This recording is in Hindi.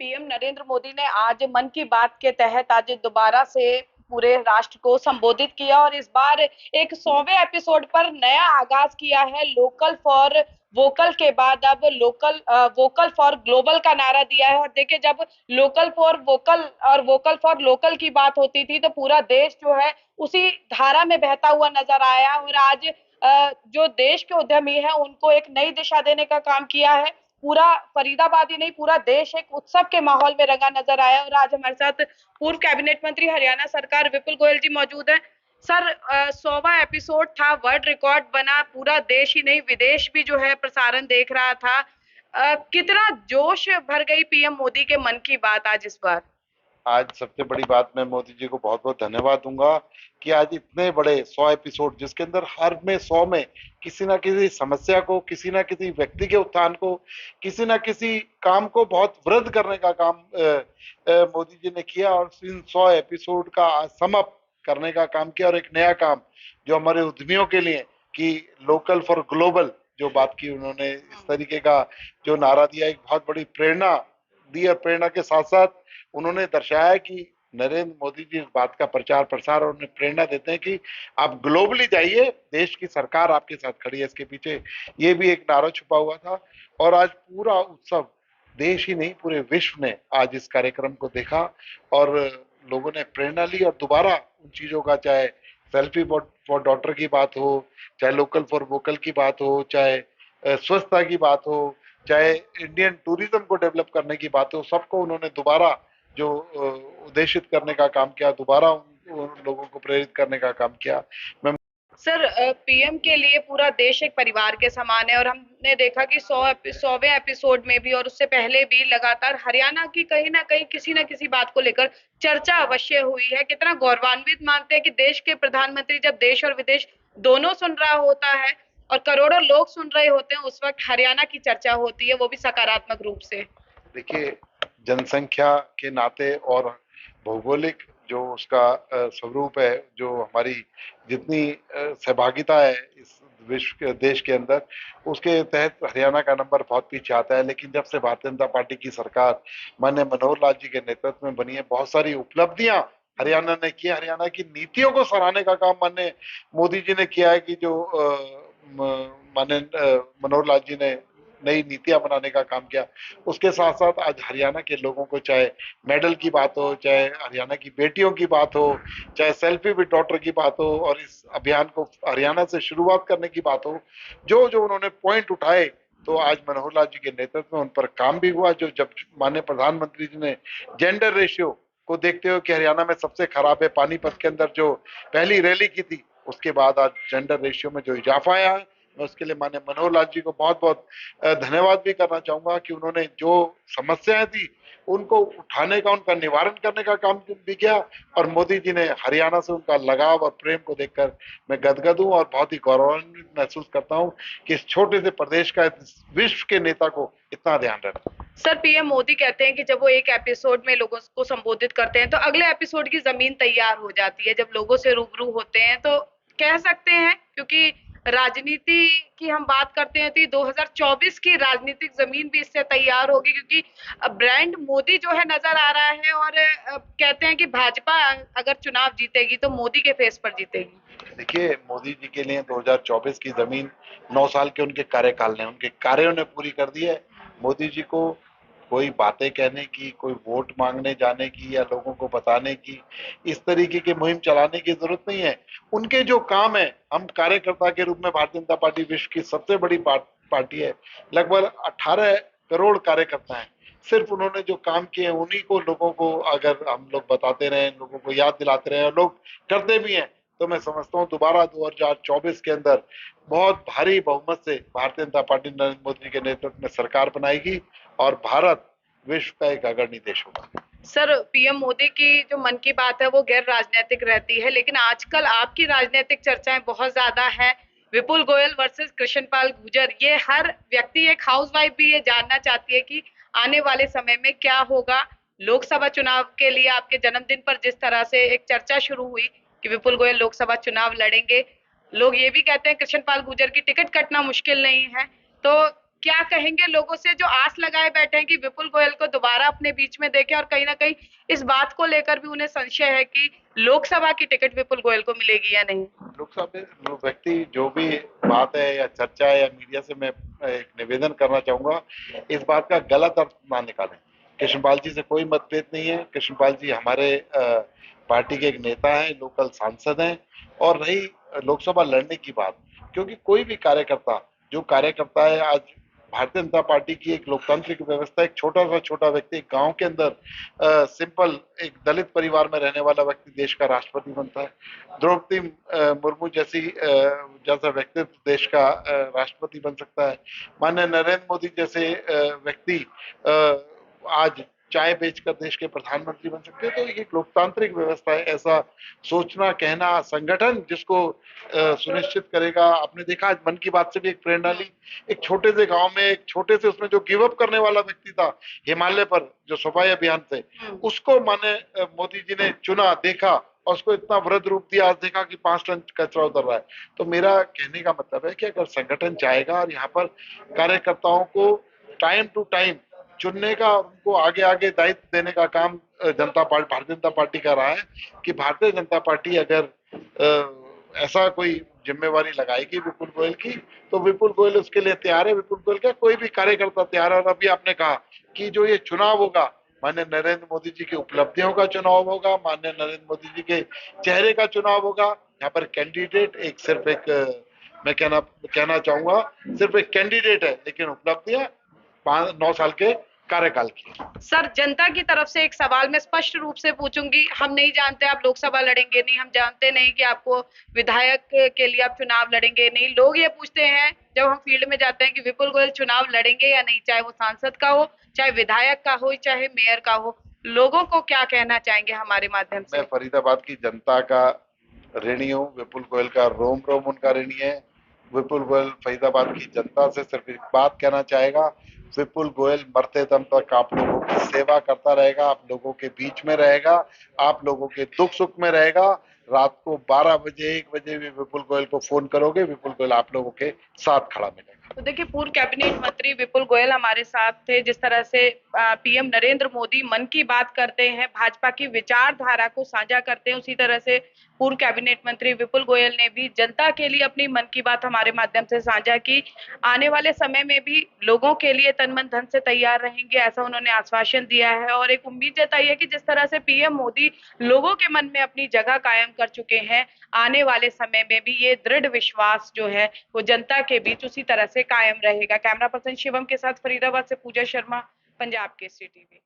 पीएम नरेंद्र मोदी ने आज मन की बात के तहत आज दोबारा से पूरे राष्ट्र को संबोधित किया और इस बार एक 100वें एपिसोड पर नया आगाज किया है। लोकल फॉर वोकल के बाद अब वोकल फॉर ग्लोबल का नारा दिया है। और देखिए, जब लोकल फॉर वोकल और वोकल फॉर लोकल की बात होती थी तो पूरा देश जो है उसी धारा में बहता हुआ नजर आया। और आज जो देश के उद्यमी हैं उनको एक नई दिशा देने का काम किया है। पूरा फरीदाबाद ही नहीं, पूरा देश एक उत्सव के माहौल में रंगा नजर आया। और आज हमारे साथ पूर्व कैबिनेट मंत्री हरियाणा सरकार विपुल गोयल जी मौजूद हैं। सर, 100वां एपिसोड था, वर्ल्ड रिकॉर्ड बना, पूरा देश ही नहीं विदेश भी जो है प्रसारण देख रहा था। कितना जोश भर गई पीएम मोदी के मन की बात आज इस बार। आज सबसे बड़ी बात, मैं मोदी जी को बहुत बहुत धन्यवाद दूंगा कि आज इतने बड़े 100 एपिसोड, जिसके अंदर हर में 100 में किसी ना किसी समस्या को, किसी ना किसी व्यक्ति के उत्थान को, किसी ना किसी काम को बहुत वृद्ध करने का काम मोदी जी ने किया। और इन 100 एपिसोड का समाप्त करने का काम किया। और एक नया काम जो हमारे उद्यमियों के लिए कि लोकल फॉर ग्लोबल जो बात की उन्होंने, इस तरीके का जो नारा दिया, एक बहुत बड़ी प्रेरणा दी। और प्रेरणा के साथ साथ उन्होंने दर्शाया कि नरेंद्र मोदी जी इस बात का प्रचार प्रसार और उन्हें प्रेरणा देते हैं कि आप ग्लोबली जाइए, देश की सरकार आपके साथ खड़ी है इसके पीछे। ये भी एक नारा छुपा हुआ था। और आज पूरा उत्सव, देश ही नहीं पूरे विश्व ने आज इस कार्यक्रम को देखा और लोगों ने प्रेरणा ली। और दोबारा उन चीजों का, चाहे सेल्फी फॉर डॉटर की बात हो, चाहे लोकल फॉर वोकल की बात हो, चाहे स्वच्छता की बात हो, चाहे इंडियन टूरिज्म को डेवलप करने की बात हो, सबको उन्होंने दोबारा जो उद्देशित करने का काम किया, दोबारा उन लोगों को प्रेरित करने का काम किया। मैं सर, पीएम के लिए पूरा देश एक परिवार के समान है। और हमने देखा कि 100वें एपिसोड में भी और उससे पहले भी लगातार हरियाणा की कहीं ना कहीं किसी ना किसी बात को लेकर चर्चा अवश्य हुई है। कितना गौरवान्वित मानते हैं कि देश के प्रधानमंत्री जब देश और विदेश दोनों सुन रहा होता है और करोड़ों लोग सुन रहे होते हैं, उस वक्त हरियाणा की चर्चा होती है, वो भी सकारात्मक रूप से। देखिए, जनसंख्या के नाते और भौगोलिक जो उसका स्वरूप है, जो हमारी जितनी सहभागिता है इस विश्व के देश के अंदर, उसके तहत हरियाणा का नंबर बहुत पीछे आता है। लेकिन जब से भारतीय जनता पार्टी की सरकार माननीय मनोहर लाल जी के नेतृत्व में बनी है, बहुत सारी उपलब्धियां हरियाणा ने की। हरियाणा की नीतियों को सराहने का काम माननीय मोदी जी ने किया है कि जो माननीय मनोहर लाल जी ने नई नीतियां बनाने का काम किया। उसके साथ साथ आज हरियाणा के लोगों को, चाहे मेडल की बात हो, चाहे हरियाणा की बेटियों की बात हो, चाहे सेल्फी विद डॉटर की बात हो, और इस अभियान को हरियाणा से शुरुआत करने की बात हो, जो जो उन्होंने पॉइंट उठाए, तो आज मनोहर लाल जी के नेतृत्व में उन पर काम भी हुआ। जो जब माननीय प्रधानमंत्री जी ने जेंडर रेशियो को देखते हुए कि हरियाणा में सबसे खराब है, पानीपत के अंदर जो पहली रैली की थी, उसके बाद आज जेंडर रेशियो में जो इजाफा आया है, मैं उसके लिए माननीय मनोहर लाल जी को बहुत बहुत धन्यवाद भी करना चाहूंगा कि उन्होंने जो समस्याएं थी उनको उठाने का, उनका निवारण करने का काम भी किया। और मोदी जी ने हरियाणा से उनका लगाव और प्रेम को देखकर मैं गदगद हूं और बहुत ही गौरवान्वित महसूस करता हूं कि इस छोटे से प्रदेश का, इस विश्व के नेता को इतना ध्यान रखना। सर, पीएम मोदी कहते हैं कि जब वो एक एपिसोड में लोगों को संबोधित करते हैं तो अगले एपिसोड की जमीन तैयार हो जाती है। जब लोगों से रूबरू होते हैं तो कह सकते हैं, क्योंकि राजनीति की हम बात करते हैं तो ये 2024 की राजनीतिक जमीन भी इससे तैयार होगी, क्योंकि ब्रांड मोदी जो है नजर आ रहा है। और कहते हैं कि भाजपा अगर चुनाव जीतेगी तो मोदी के फेस पर जीतेगी। देखिए, मोदी जी के लिए 2024 की जमीन 9 साल के उनके कार्यकाल ने, उनके कार्यों ने पूरी कर दी है। मोदी जी को कोई बातें कहने की, कोई वोट मांगने जाने की या लोगों को बताने की, इस तरीके की मुहिम चलाने की जरूरत नहीं है। उनके जो काम है, हम कार्यकर्ता के रूप में, भारतीय जनता पार्टी विश्व की सबसे बड़ी पार्टी है, लगभग 18 करोड़ कार्यकर्ता हैं। सिर्फ उन्होंने जो काम किए हैं उन्हीं को, लोगों को अगर हम लोग बताते रहे, लोगों को याद दिलाते रहे और लोग करते भी हैं, तो मैं समझता हूँ दोबारा 2024 के अंदर बहुत भारी बहुमत से भारतीय जनता पार्टी नरेंद्र मोदी के नेतृत्व में सरकार बनाएगी और भारत विश्व का एक अग्रणी देश होगा। सर, पीएम मोदी की जो मन की बात है वो गैर राजनीतिक रहती है, लेकिन आजकल आपकी राजनीतिक चर्चाएं बहुत ज्यादा है। विपुल गोयल वर्सेस कृष्णपाल गुर्जर, ये हर व्यक्ति, एक हाउसवाइफ भी ये जानना चाहती है कि आने वाले समय में क्या होगा। लोकसभा चुनाव के लिए आपके जन्मदिन पर जिस तरह से एक चर्चा शुरू हुई कि विपुल गोयल लोकसभा चुनाव लड़ेंगे, लोग ये भी कहते हैं कृष्णपाल गुर्जर की टिकट कटना मुश्किल नहीं है। तो क्या कहेंगे लोगों से जो आस लगाए बैठे हैं कि विपुल गोयल को दोबारा अपने बीच में देखें, और कहीं ना कहीं इस बात को लेकर भी उन्हें संशय है कि लोकसभा की टिकट विपुल गोयल को मिलेगी या नहीं? लोकसभा में जो व्यक्ति जो भी बात है या चर्चा है या मीडिया से मैं एक निवेदन करना चाहूंगा, इस बात का गलत अर्थ ना निकालें। कृष्णपाल जी से कोई मतभेद नहीं है। कृष्णपाल जी हमारे पार्टी के एक नेता हैं, लोकल सांसद हैं। और रही लोकसभा लड़ने की बात, क्योंकि कोई भी कार्यकर्ता जो कार्यकर्ता है, आज भारतीय जनता पार्टी की एक लोकतांत्रिक व्यवस्था, एक छोटा सा छोटा व्यक्ति एक गांव के अंदर सिंपल एक दलित परिवार में रहने वाला व्यक्ति देश का राष्ट्रपति बनता है। द्रौपदी मुर्मू जैसा व्यक्तित्व देश का राष्ट्रपति बन सकता है। माननीय नरेंद्र मोदी जैसे व्यक्ति आज चाय बेचकर देश के प्रधानमंत्री बन सकते हैं। तो ये एक लोकतांत्रिक व्यवस्था है। ऐसा सोचना, कहना, संगठन जिसको सुनिश्चित करेगा। आपने देखा आज मन की बात से भी एक प्रेरणा ली। एक छोटे से गांव में एक छोटे से उसमें जो गिव अप करने वाला व्यक्ति था हिमालय पर जो सफाई अभियान से, उसको माने मोदी जी ने चुना, देखा और उसको इतना वृद्ध रूप दिया। आज देखा कि 5 टन कचरा उतर रहा है। तो मेरा कहने का मतलब है कि अगर संगठन चाहेगा और यहाँ पर कार्यकर्ताओं को टाइम टू टाइम चुनने का, उनको आगे आगे दायित्व देने का काम भारतीय जनता पार्टी कर रहा है। कि भारतीय जनता पार्टी अगर ऐसा कोई जिम्मेवारी लगाएगी विपुल गोयल की, तो विपुल गोयल उसके लिए तैयार है। विपुल गोयल का कोई भी कार्यकर्ता तैयार है। और अभी आपने कहा कि जो ये चुनाव होगा, माननीय नरेंद्र मोदी जी की उपलब्धियों का चुनाव होगा, माननीय नरेंद्र मोदी जी के चेहरे का चुनाव होगा। यहाँ पर कैंडिडेट मैं कहना चाहूंगा सिर्फ एक कैंडिडेट है, लेकिन उपलब्धियां 9 साल के कार्यकाल की। सर, जनता की तरफ से एक सवाल मैं स्पष्ट रूप से पूछूंगी। हम नहीं जानते आप लोकसभा लड़ेंगे नहीं, हम जानते नहीं कि आपको विधायक के लिए आप चुनाव लड़ेंगे नहीं। लोग ये पूछते हैं जब हम फील्ड में जाते हैं कि विपुल गोयल चुनाव लड़ेंगे या नहीं, चाहे वो सांसद का हो, चाहे विधायक का हो, चाहे मेयर का हो। लोगों को क्या कहना चाहेंगे हमारे माध्यम से? मैं फरीदाबाद की जनता का ऋणी हूँ। विपुल गोयल का रोम रोम उनका ऋणी है। विपुल गोयल फरीदाबाद की जनता से सिर्फ एक बात कहना चाहेगा, विपुल गोयल मरते दम तक आप लोगों की सेवा करता रहेगा, आप लोगों के बीच में रहेगा, आप लोगों के दुख सुख में रहेगा। रात को 12 बजे 1 बजे भी विपुल गोयल को फोन करोगे, विपुल गोयल आप लोगों के साथ खड़ा मिलेगा। तो देखिए, पूर्व कैबिनेट मंत्री विपुल गोयल हमारे साथ थे। जिस तरह से पीएम नरेंद्र मोदी मन की बात करते हैं, भाजपा की विचारधारा को साझा करते हैं, उसी तरह से पूर्व कैबिनेट मंत्री विपुल गोयल ने भी जनता के लिए अपनी मन की बात हमारे माध्यम से साझा की। आने वाले समय में भी लोगों के लिए तन मन धन से तैयार रहेंगे, ऐसा उन्होंने आश्वासन दिया है। और एक उम्मीद जताई है कि जिस तरह से पीएम मोदी लोगों के मन में अपनी जगह कायम कर चुके हैं, आने वाले समय में भी ये दृढ़ विश्वास जो है वो जनता के बीच उसी तरह से कायम रहेगा। कैमरा पर्सन शिवम के साथ फरीदाबाद से पूजा शर्मा, पंजाब केसरी टीवी।